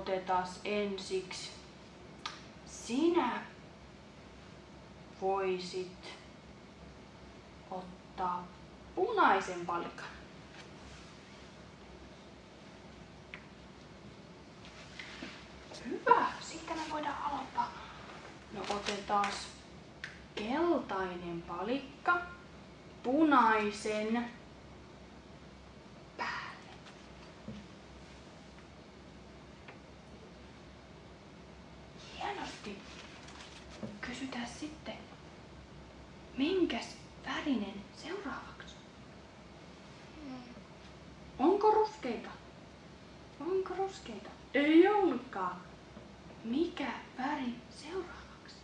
otetaan ensiksi. Sinä voisit ottaa punaisen palikan. Hyvä, siitä me voidaan aloittaa. No otetaan keltainen palikka punaisen päälle. Hienosti. Kysytään sitten, minkäs värinen seuraavaksi? Onko ruskeita? Onko ruskeita? Ei ollutkaan. Mikä väri seuraavaksi?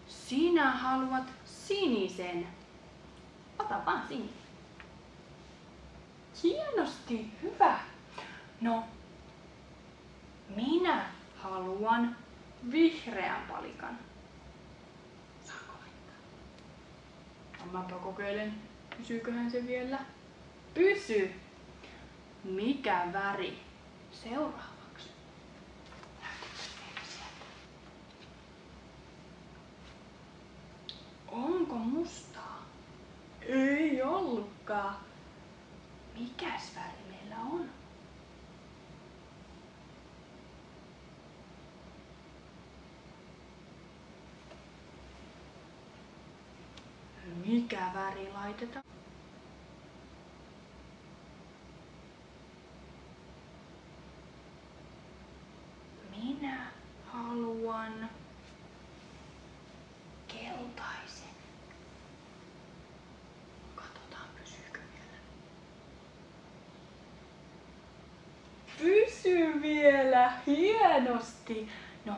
Sinä haluat sinisen. Ota vaan sininen. Hienosti, hyvä. No, minä haluan vihreän palikan. Saanko laittaa? Mäpä kokeilen. Pysyyköhän se vielä? Pysy! Mikä väri seuraavaksi? Näytätkö vielä sieltä? Onko mustaa? Ei ollutkaan. Mikäs väri meillä on? Mikä väri laitetaan? Minä haluan keltaisen. Katsotaan, pysyykö vielä. Pysyy vielä! Hienosti! No,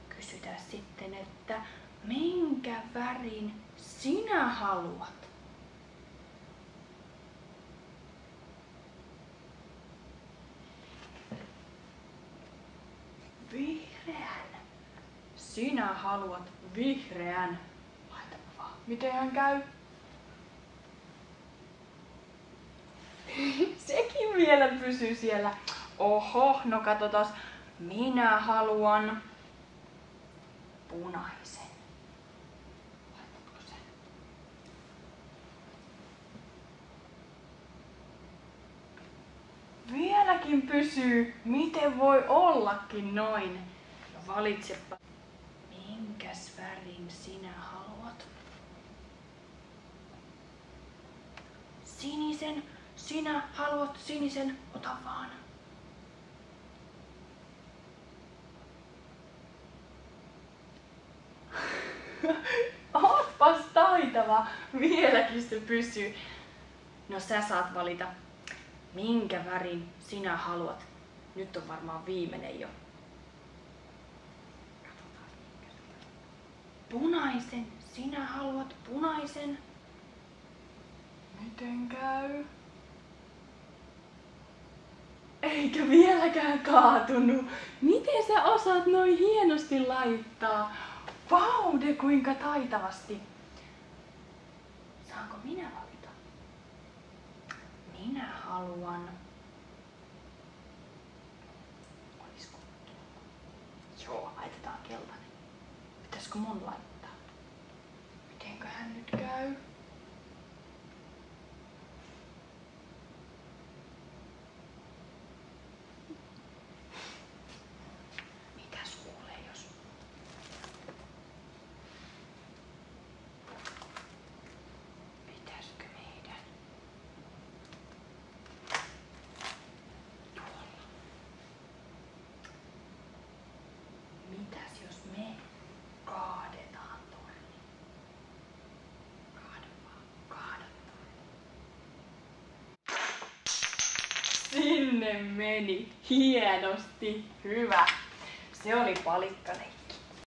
kysytään sitten, että minkä värin sinä haluat? Vihreän. Sinä haluat vihreän. Laitapa vaan. Mitenhän käy? Sekin vielä pysyy siellä. Oho, no katsotaan. Minä haluan punaisen. Laitatko sen? Vieläkin pysyy. Miten voi ollakin noin? No valitsepa. Minkäs värin sinä haluat? Sinisen. Sinä haluat sinisen. Ota vaan. Ootpas taitava. Vieläkin se pysyy. No sä saat valita, minkä värin sinä haluat. Nyt on varmaan viimeinen jo. Katsotaan, punaisen. Sinä haluat punaisen. Miten käy? Eikä vieläkään kaatunut. Miten sä osaat noin hienosti laittaa? Vaude, kuinka taitavasti. Saanko minä valita? Minä haluan. Olisiko? Joo, laitetaan keltainen. Pitäisikö mun laittaa? Mitenköhän nyt käy? Mitäs kuulee, jos... Pitäisikö meidän... Tuolla. Mitäs jos me kaadetaan torni? Kaada vaan, kaada torni. Sinne meni. Hienosti. Hyvä. Se oli palikkanen.